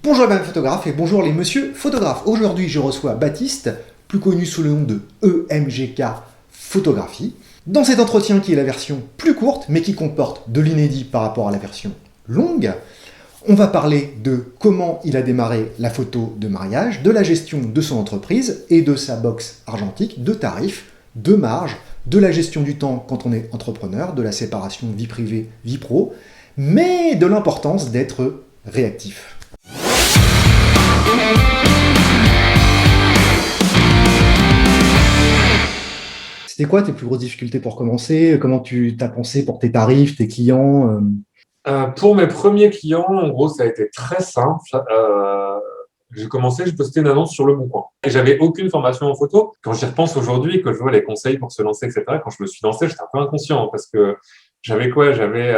Bonjour madame photographe et bonjour les monsieur photographes. Aujourd'hui je reçois Baptiste, plus connu sous le nom de EMGK Photographie. Dans cet entretien qui est la version plus courte mais qui comporte de l'inédit par rapport à la version longue, on va parler de comment il a démarré la photo de mariage, de la gestion de son entreprise et de sa box argentique, de tarifs, de marge, de la gestion du temps quand on est entrepreneur, de la séparation vie privée, vie pro, mais de l'importance d'être réactif. C'était quoi tes plus grosses difficultés pour commencer? Comment tu t'as pensé pour tes tarifs, tes clients? Pour mes premiers clients, en gros, ça a été très simple. J'ai commencé, j'ai posté une annonce sur Le Bon Coin. Et j'avais aucune formation en photo. Quand j'y repense aujourd'hui, que je vois les conseils pour se lancer, etc., quand je me suis lancé, j'étais un peu inconscient parce que j'avais quoi? J'avais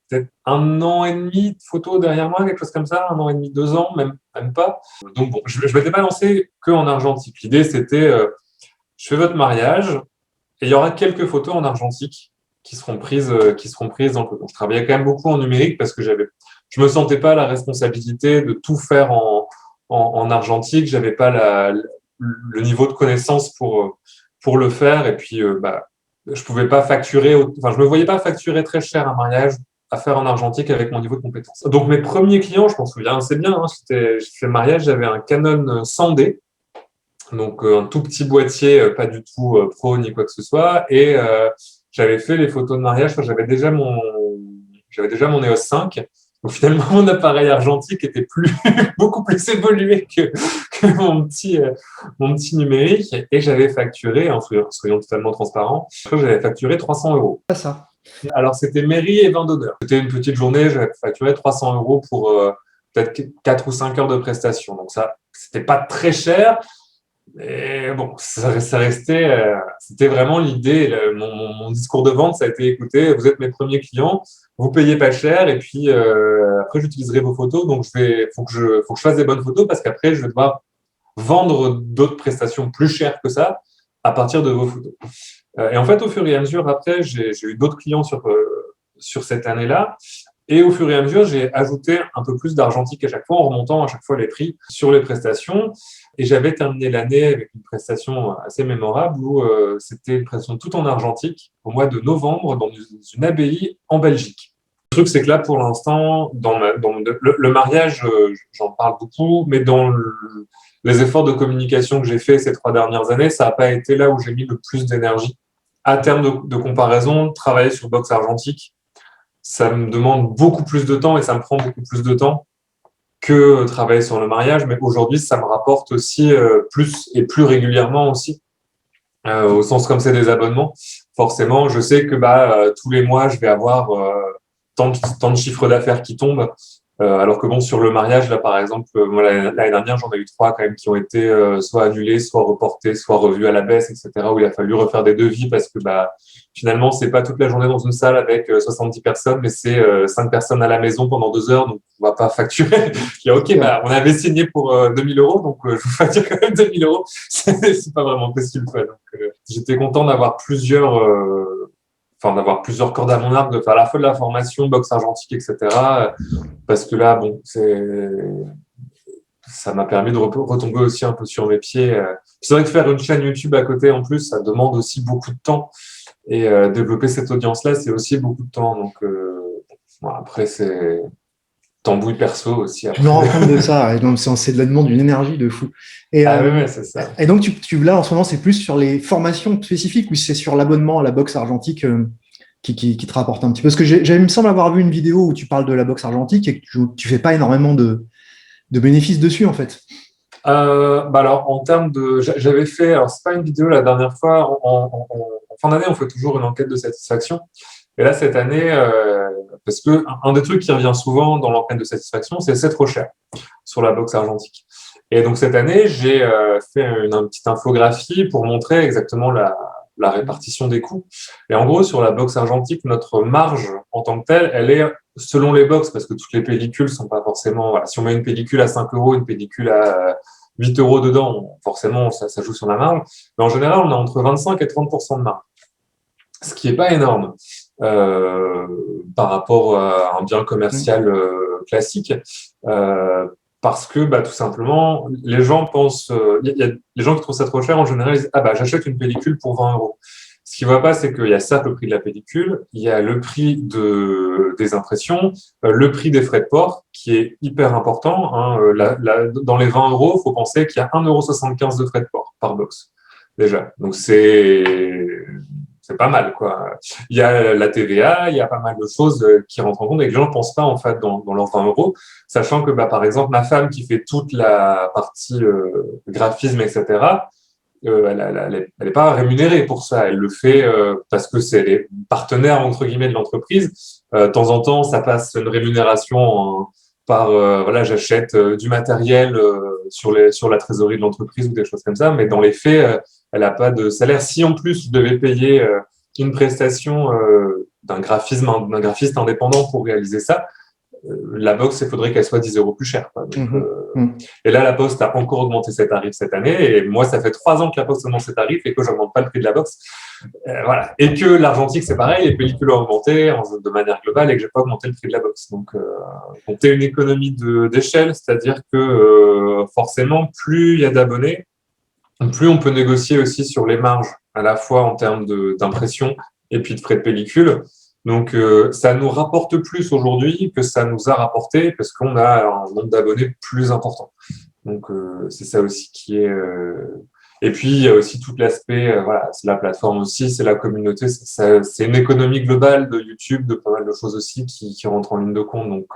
peut-être 1 an et demi de photos derrière moi, quelque chose comme ça, 1 an et demi, 2 ans, même pas. Donc bon, je m'étais pas lancé que en argentique. L'idée, c'était, je fais votre mariage et il y aura quelques photos en argentique qui seront prises dans le photo. Je travaillais quand même beaucoup en numérique parce que je me sentais pas la responsabilité de tout faire en argentique. J'avais pas le niveau de connaissance pour le faire. Et puis, je pouvais pas facturer, enfin, je me voyais pas facturer très cher un mariage à faire en argentique avec mon niveau de compétence. Donc, mes premiers clients, je m'en souviens assez bien, hein, j'ai fait le mariage, j'avais un Canon 100D, donc un tout petit boîtier, pas du tout pro ni quoi que ce soit, et j'avais fait les photos de mariage. Enfin, j'avais déjà mon EOS 5. Donc finalement, mon appareil argentique était beaucoup plus évolué que mon petit numérique, et j'avais facturé, soyons totalement transparents, je crois que j'avais facturé 300 euros. Pas ça. Alors, c'était mairie et vin d'honneur. C'était une petite journée, j'avais facturé 300 euros pour peut-être 4 ou 5 heures de prestation. Donc ça, c'était pas très cher. Et bon, ça restait, c'était vraiment l'idée. Mon discours de vente, ça a été: écoutez, vous êtes mes premiers clients, vous payez pas cher, et puis après j'utiliserai vos photos. Donc faut que je fasse des bonnes photos parce qu'après je vais devoir vendre d'autres prestations plus chères que ça à partir de vos photos. Et en fait, au fur et à mesure, après, j'ai eu d'autres clients sur cette année-là. Et au fur et à mesure, j'ai ajouté un peu plus d'argentique à chaque fois, en remontant à chaque fois les prix sur les prestations. Et j'avais terminé l'année avec une prestation assez mémorable où c'était une prestation toute en argentique au mois de novembre dans une abbaye en Belgique. Le truc, c'est que là, pour l'instant, le mariage, j'en parle beaucoup, mais les efforts de communication que j'ai fait ces 3 dernières années, ça n'a pas été là où j'ai mis le plus d'énergie. À terme de comparaison, travailler sur box argentique, ça me demande beaucoup plus de temps et ça me prend beaucoup plus de temps que travailler sur le mariage. Mais aujourd'hui, ça me rapporte aussi plus et plus régulièrement aussi, au sens comme c'est des abonnements. Forcément, je sais que tous les mois, je vais avoir tant de chiffres d'affaires qui tombent. Alors que bon, sur le mariage, là, par exemple, moi, l'année dernière, j'en ai eu 3 quand même qui ont été soit annulés, soit reportés, soit revus à la baisse, etc., où il a fallu refaire des devis parce que finalement, c'est pas toute la journée dans une salle avec 70 personnes, mais c'est 5 personnes à la maison pendant 2 heures, donc on va pas facturer. Il y a, OK, on avait signé pour 2000 euros, donc je vous facture quand même 2000 euros. C'est pas vraiment possible, quoi. Donc, j'étais content d'avoir d'avoir plusieurs cordes à mon arc, de faire à la fois de la formation, boxe argentique, etc. Parce que là, bon, ça m'a permis de retomber aussi un peu sur mes pieds. C'est vrai que faire une chaîne YouTube à côté, en plus, ça demande aussi beaucoup de temps. Et développer cette audience-là, c'est aussi beaucoup de temps. Donc, après, c'est tambouille perso aussi. Je me Après. rends compte de ça. Et donc, c'est de la demande d'une énergie de fou. Et, Ah ouais, c'est ça. et donc, là, en ce moment, c'est plus sur les formations spécifiques ou c'est sur l'abonnement à la boxe argentique qui te rapporte un petit peu? Parce que il me semble avoir vu une vidéo où tu parles de la boxe argentique et que tu fais pas énormément de bénéfices dessus, en fait. Alors, en termes de. J'avais fait. Alors, c'est pas une vidéo la dernière fois. En fin d'année, on fait toujours une enquête de satisfaction. Et là, cette année, parce que un des trucs qui revient souvent dans l'enquête de satisfaction, c'est trop cher sur la boxe argentique. Et donc, cette année, j'ai fait une petite infographie pour montrer exactement la répartition des coûts. Et en gros, sur la boxe argentique, notre marge en tant que telle, elle est selon les boxes, parce que toutes les pellicules sont pas forcément. Voilà, si on met une pellicule à 5 euros, une pellicule à 8 euros dedans, forcément, ça joue sur la marge. Mais en général, on a entre 25 et 30% de marge, ce qui est pas énorme par rapport à un bien commercial classique. parce que tout simplement, les gens pensent, y a les gens qui trouvent ça trop cher, en général, ils disent, j'achète une pellicule pour 20 euros. Ce qu'ils ne voient pas, c'est qu'il y a certes le prix de la pellicule, il y a le prix des impressions, le prix des frais de port, qui est hyper important. Hein. Dans les 20 euros, il faut penser qu'il y a 1,75 € de frais de port par box, déjà. Donc, c'est pas mal, quoi. Il y a la TVA, il y a pas mal de choses qui rentrent en compte et que les gens ne pensent pas, en fait, dans leurs 20 euros, sachant que, par exemple, ma femme qui fait toute la partie graphisme, etc., elle est pas rémunérée pour ça. Elle le fait parce que c'est les partenaires, entre guillemets, de l'entreprise. De temps en temps, ça passe une rémunération par, j'achète du matériel sur la trésorerie de l'entreprise ou des choses comme ça. Mais dans les faits, elle n'a pas de salaire. Si en plus, je devais payer une prestation d'un graphiste indépendant pour réaliser ça, la box, il faudrait qu'elle soit 10 € plus chère, quoi. Donc, et là, la Poste a encore augmenté ses tarifs cette année. Et moi, ça fait 3 ans que la Poste augmente ses tarifs et que je n'augmente pas le prix de la box. Voilà. Et que l'argentique, c'est pareil, les pellicules ont augmenté de manière globale et que je n'ai pas augmenté le prix de la box. Donc, compter une économie d'échelle, c'est-à-dire que forcément, plus il y a d'abonnés, plus on peut négocier aussi sur les marges, à la fois en termes d'impression et puis de frais de pellicule. Donc, ça nous rapporte plus aujourd'hui que ça nous a rapporté parce qu'on a un nombre d'abonnés plus important. Donc, c'est ça aussi qui est… Et puis, il y a aussi tout l'aspect, c'est la plateforme aussi, c'est la communauté, c'est une économie globale de YouTube, de pas mal de choses aussi qui rentrent en ligne de compte. Donc,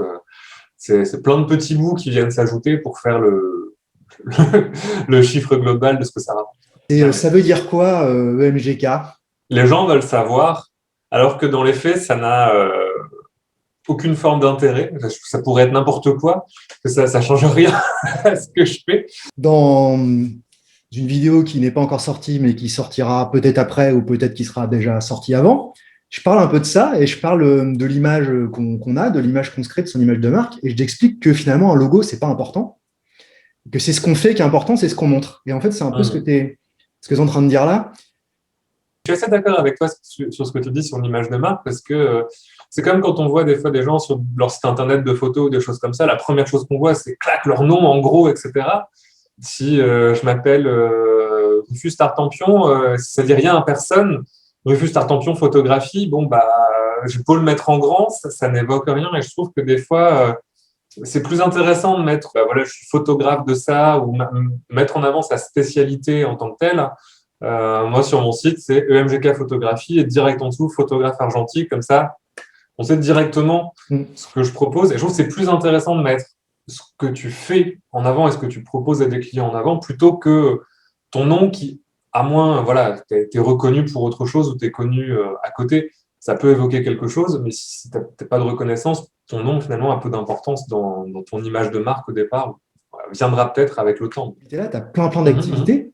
c'est plein de petits bouts qui viennent s'ajouter pour faire le chiffre global de ce que ça rapporte. Et ça veut dire quoi, EMGK? Les gens veulent savoir, alors que dans les faits, ça n'a aucune forme d'intérêt. Ça pourrait être n'importe quoi, que ça ne change rien à ce que je fais. Dans une vidéo qui n'est pas encore sortie, mais qui sortira peut-être après ou peut-être qui sera déjà sortie avant, je parle un peu de ça et je parle de l'image qu'on a, de l'image qu'on se crée, de son image de marque, et je t'explique que finalement, un logo, c'est pas important, que c'est ce qu'on fait qui est important, c'est ce qu'on montre. Et en fait, c'est un peu ce que tu es en train de dire là. Je suis assez d'accord avec toi sur ce que tu dis sur l'image de marque, parce que c'est comme quand on voit des fois des gens sur leur site internet de photos ou des choses comme ça, la première chose qu'on voit, c'est clac, leur nom en gros, etc. Si je m'appelle Rufus Tartampion, ça ne dit rien à personne. Rufus Tartampion photographie, je peux le mettre en grand, ça n'évoque rien, et je trouve que des fois, c'est plus intéressant de mettre, je suis photographe de ça, ou mettre en avant sa spécialité en tant que telle. Moi, sur mon site, c'est EMGK Photographie et direct en dessous, photographe argentique. Comme ça, on sait directement ce que je propose. Et je trouve que c'est plus intéressant de mettre ce que tu fais en avant et ce que tu proposes à des clients en avant plutôt que ton nom qui, à moins, tu es reconnu pour autre chose ou tu es connu à côté. Ça peut évoquer quelque chose, mais si tu n'as pas de reconnaissance, ton nom, finalement, a peu d'importance dans ton image de marque au départ. Viendra peut-être avec le temps. Tu es là, tu as plein d'activités.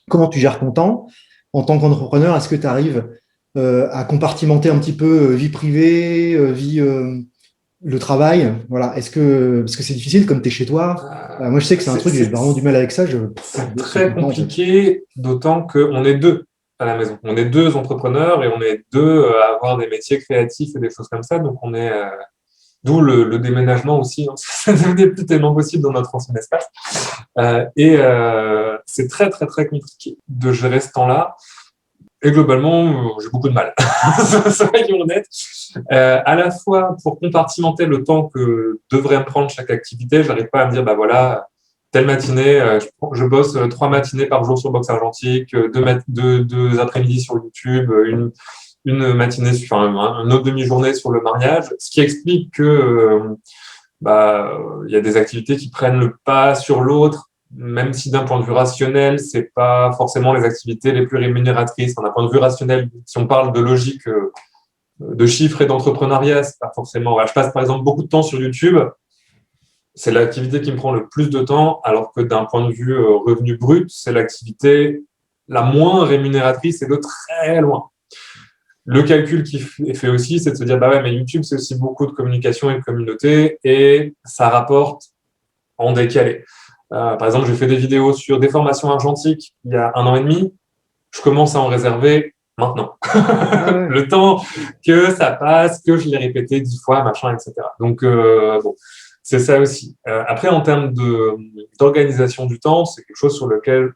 Comment tu gères ton temps en tant qu'entrepreneur? Est-ce que tu arrives à compartimenter un petit peu vie privée, le travail? Voilà. Parce que c'est difficile comme tu es chez toi. Moi, je sais que c'est un truc, j'ai vraiment du mal avec ça. C'est très compliqué, d'autant qu'on est deux à la maison. On est deux entrepreneurs et on est deux à avoir des métiers créatifs et des choses comme ça. Donc, on est… D'où le déménagement aussi. Hein. Ça devenait plus tellement possible dans notre ancien espace. C'est très, très, très compliqué de gérer ce temps-là. Et globalement, j'ai beaucoup de mal. Soyons honnêtes. À la fois, pour compartimenter le temps que devrait me prendre chaque activité, je n'arrive pas à me dire, telle matinée, je bosse 3 matinées par jour sur Box Argentique, 2 après-midi sur YouTube, une matinée, une autre demi-journée sur le mariage, ce qui explique que y a des activités qui prennent le pas sur l'autre, même si d'un point de vue rationnel, c'est pas forcément les activités les plus rémunératrices. D'un point de vue rationnel, si on parle de logique de chiffres et d'entrepreneuriat, c'est pas forcément… je passe par exemple beaucoup de temps sur YouTube, c'est l'activité qui me prend le plus de temps, alors que d'un point de vue revenu brut, c'est l'activité la moins rémunératrice et de très loin. Le calcul qui est fait aussi, c'est de se dire, mais YouTube, c'est aussi beaucoup de communication et de communauté et ça rapporte en décalé. Par exemple, j'ai fait des vidéos sur des formations argentiques il y a 1 an et demi. Je commence à en réserver maintenant. Le temps que ça passe, que je l'ai répété 10 fois, machin, etc. Donc, c'est ça aussi. Après, en termes d'organisation du temps, c'est quelque chose sur lequel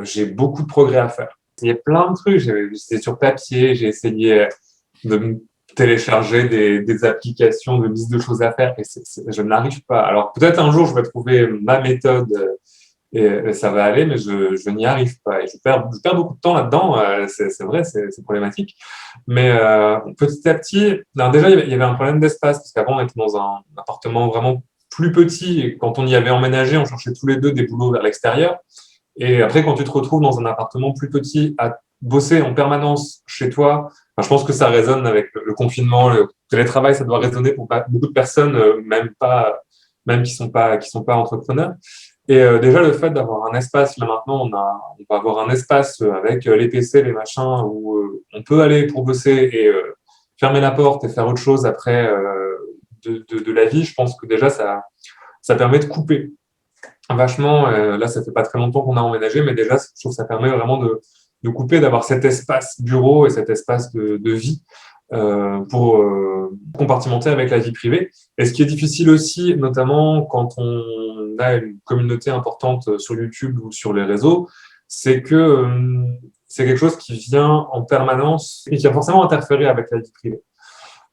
j'ai beaucoup de progrès à faire. Il y a plein de trucs. J'ai essayé sur papier, j'ai essayé de me télécharger des applications de liste de choses à faire et je n'arrive pas. Alors peut-être un jour je vais trouver ma méthode et ça va aller, mais je n'y arrive pas. Et je perds beaucoup de temps là-dedans. C'est vrai, c'est problématique. Mais petit à petit, alors déjà il y avait un problème d'espace parce qu'avant on était dans un appartement vraiment plus petit et quand on y avait emménagé, on cherchait tous les deux des boulots vers l'extérieur. Et après, quand tu te retrouves dans un appartement plus petit à bosser en permanence chez toi, enfin, je pense que ça résonne avec le confinement, le télétravail, ça doit résonner pour beaucoup de personnes, même qui sont pas entrepreneurs. Et déjà, le fait d'avoir un espace, là maintenant, on va avoir un espace avec les PC, les machins, où on peut aller pour bosser et fermer la porte et faire autre chose après de la vie. Je pense que déjà, ça permet de couper vachement. Là, ça fait pas très longtemps qu'on a emménagé, mais déjà, je trouve que ça permet vraiment de couper, d'avoir cet espace bureau et cet espace de vie pour compartimenter avec la vie privée. Et ce qui est difficile aussi, notamment quand on a une communauté importante sur YouTube ou sur les réseaux, c'est que c'est quelque chose qui vient en permanence et qui va forcément interférer avec la vie privée.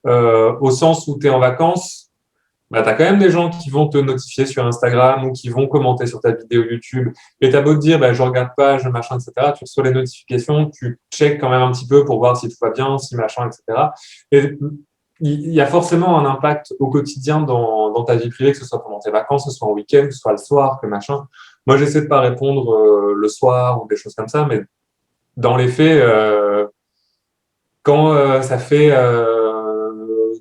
Au sens où tu es en vacances, bah, tu as quand même des gens qui vont te notifier sur Instagram ou qui vont commenter sur ta vidéo YouTube. Et tu as beau te dire, bah, je regarde pas, je machin, etc. Tu reçois les notifications, tu checkes quand même un petit peu pour voir si tout va bien, si machin, etc. Et il y a forcément un impact au quotidien dans ta vie privée, que ce soit pendant tes vacances, que ce soit en week-end, que ce soit le soir, que machin. Moi, j'essaie de pas répondre le soir ou des choses comme ça, mais dans les faits, quand ça fait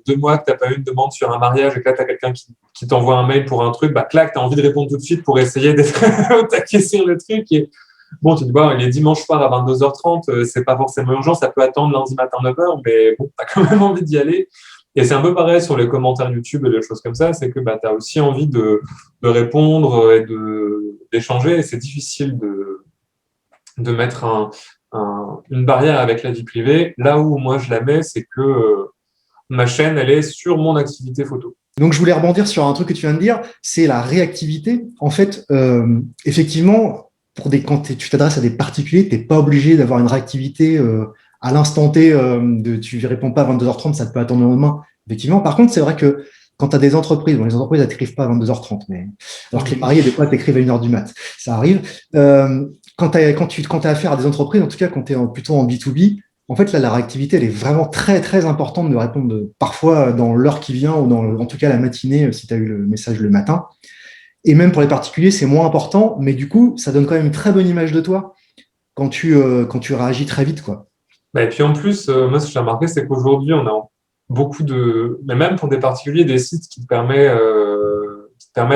2 mois que tu n'as pas eu une demande sur un mariage et que là, tu as quelqu'un qui t'envoie un mail pour un truc, bah, clac, tu as envie de répondre tout de suite pour essayer d'être au taquet sur le truc. Et bon, tu te dis, bon, il est dimanche soir à 22h30, c'est pas forcément urgent, ça peut attendre lundi matin 9h, mais bon, tu as quand même envie d'y aller. Et c'est un peu pareil sur les commentaires YouTube et des choses comme ça, c'est que bah, tu as aussi envie de répondre et d'échanger. Et c'est difficile de mettre une barrière avec la vie privée. Là où moi je la mets, c'est que ma chaîne, elle est sur mon activité photo. Donc, je voulais rebondir sur un truc que tu viens de dire, c'est la réactivité. En fait, effectivement, quand tu t'adresses à des particuliers, tu n'es pas obligé d'avoir une réactivité à l'instant T. Tu ne réponds pas à 22h30, ça te peut attendre le lendemain. Effectivement. Par contre, c'est vrai que quand tu as des entreprises, bon, les entreprises, elles t'écrivent pas à 22h30, mais alors que les mariés, des fois, t'écrivent à 1h du mat. Ça arrive. Quand tu as affaire à des entreprises, en tout cas, quand tu es plutôt en B2B, en fait, là, la réactivité, elle est vraiment très, très importante de répondre parfois dans l'heure qui vient ou en tout cas la matinée si tu as eu le message le matin. Et même pour les particuliers, c'est moins important, mais du coup, ça donne quand même une très bonne image de toi quand tu réagis très vite, quoi. Bah, et puis en plus, moi, ce que j'ai remarqué, c'est qu'aujourd'hui, on a beaucoup mais même pour des particuliers, des sites qui te permettent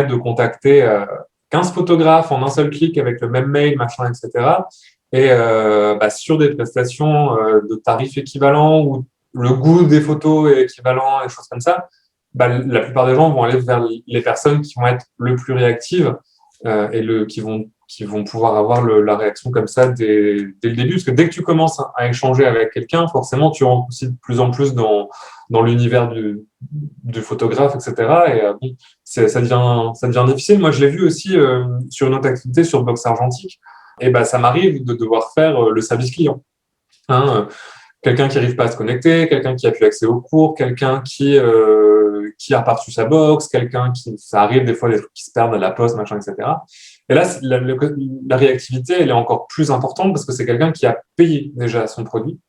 de contacter 15 photographes en un seul clic avec le même mail, machin, etc. Et bah, sur des prestations de tarifs équivalents où le goût des photos est équivalent et des choses comme ça, bah, la plupart des gens vont aller vers les personnes qui vont être le plus réactives qui vont pouvoir avoir la réaction comme ça dès le début. Parce que dès que tu commences à échanger avec quelqu'un, forcément, tu rentres aussi de plus en plus dans l'univers du photographe, etc. Et bon, ça devient difficile. Moi, je l'ai vu aussi sur une autre activité, sur Box Argentique. Et bah, ça m'arrive de devoir faire le service client. Hein, quelqu'un qui n'arrive pas à se connecter, quelqu'un qui a plus accès aux cours, quelqu'un qui a pas reçu sa box, ça arrive des fois des trucs qui se perdent à la poste, machin, etc. Et là, la réactivité, elle est encore plus importante parce que c'est quelqu'un qui a payé déjà son produit,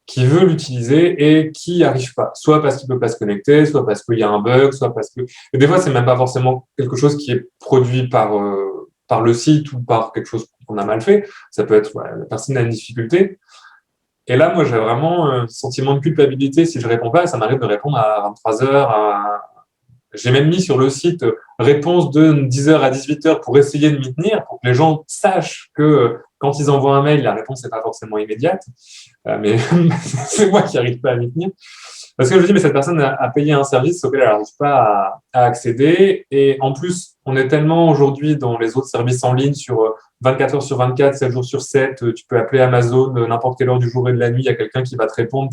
qui veut l'utiliser et qui n'y arrive pas. Soit parce qu'il peut pas se connecter, soit parce qu'il y a un bug, soit parce que... Et des fois, c'est même pas forcément quelque chose qui est produit par le site ou par quelque chose qu'on a mal fait. Ça peut être, la personne a une difficulté. Et là, moi, j'ai vraiment un sentiment de culpabilité si je réponds pas. Ça m'arrive de répondre à 23h. J'ai même mis sur le site réponse de 10h à 18h pour essayer de m'y tenir, pour que les gens sachent que quand ils envoient un mail, la réponse n'est pas forcément immédiate. Mais c'est moi qui n'arrive pas à m'y tenir. Parce que je me dis, mais cette personne a payé un service auquel elle n'arrive pas à accéder. Et en plus, on est tellement aujourd'hui dans les autres services en ligne sur 24 heures sur 24, 7 jours sur 7, tu peux appeler Amazon n'importe quelle heure du jour et de la nuit, il y a quelqu'un qui va te répondre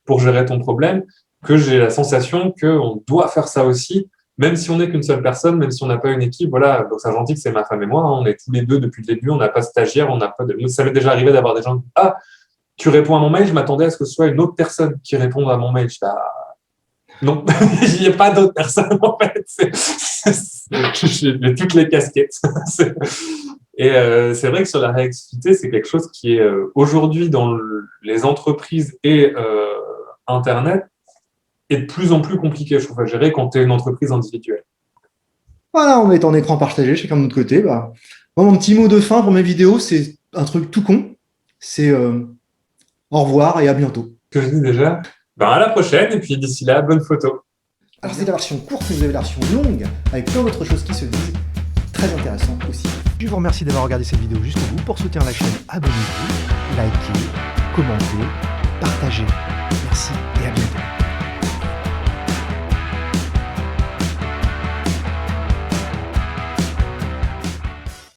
pour gérer ton problème, que j'ai la sensation qu'on doit faire ça aussi même si on n'est qu'une seule personne, même si on n'a pas une équipe, voilà, donc ça j'en dis que c'est ma femme et moi, hein, on est tous les deux depuis le début, on n'a pas de stagiaire, on n'a pas de... Ça m'est déjà arrivé d'avoir des gens qui disent, ah, tu réponds à mon mail, je m'attendais à ce que ce soit une autre personne qui réponde à mon mail. Je dis, ah, non, il n'y a pas d'autre personne en fait. J'ai toutes les casquettes. Et c'est vrai que sur la réactivité, c'est quelque chose qui est aujourd'hui dans les entreprises et Internet est de plus en plus compliqué, je trouve, à gérer quand tu es une entreprise individuelle. Voilà, on est en écran partagé, chacun de notre côté. Bah, moi, mon petit mot de fin pour mes vidéos, c'est un truc tout con. C'est au revoir et à bientôt. Que je dis déjà, ben à la prochaine, et puis d'ici là, bonne photo. Alors c'est la version courte, mais vous avez la version longue, avec plein d'autres choses qui se disent, très intéressant aussi. Je vous remercie d'avoir regardé cette vidéo jusqu'au bout. Pour soutenir la chaîne, abonnez-vous, likez, commentez, partagez. Merci et à bientôt.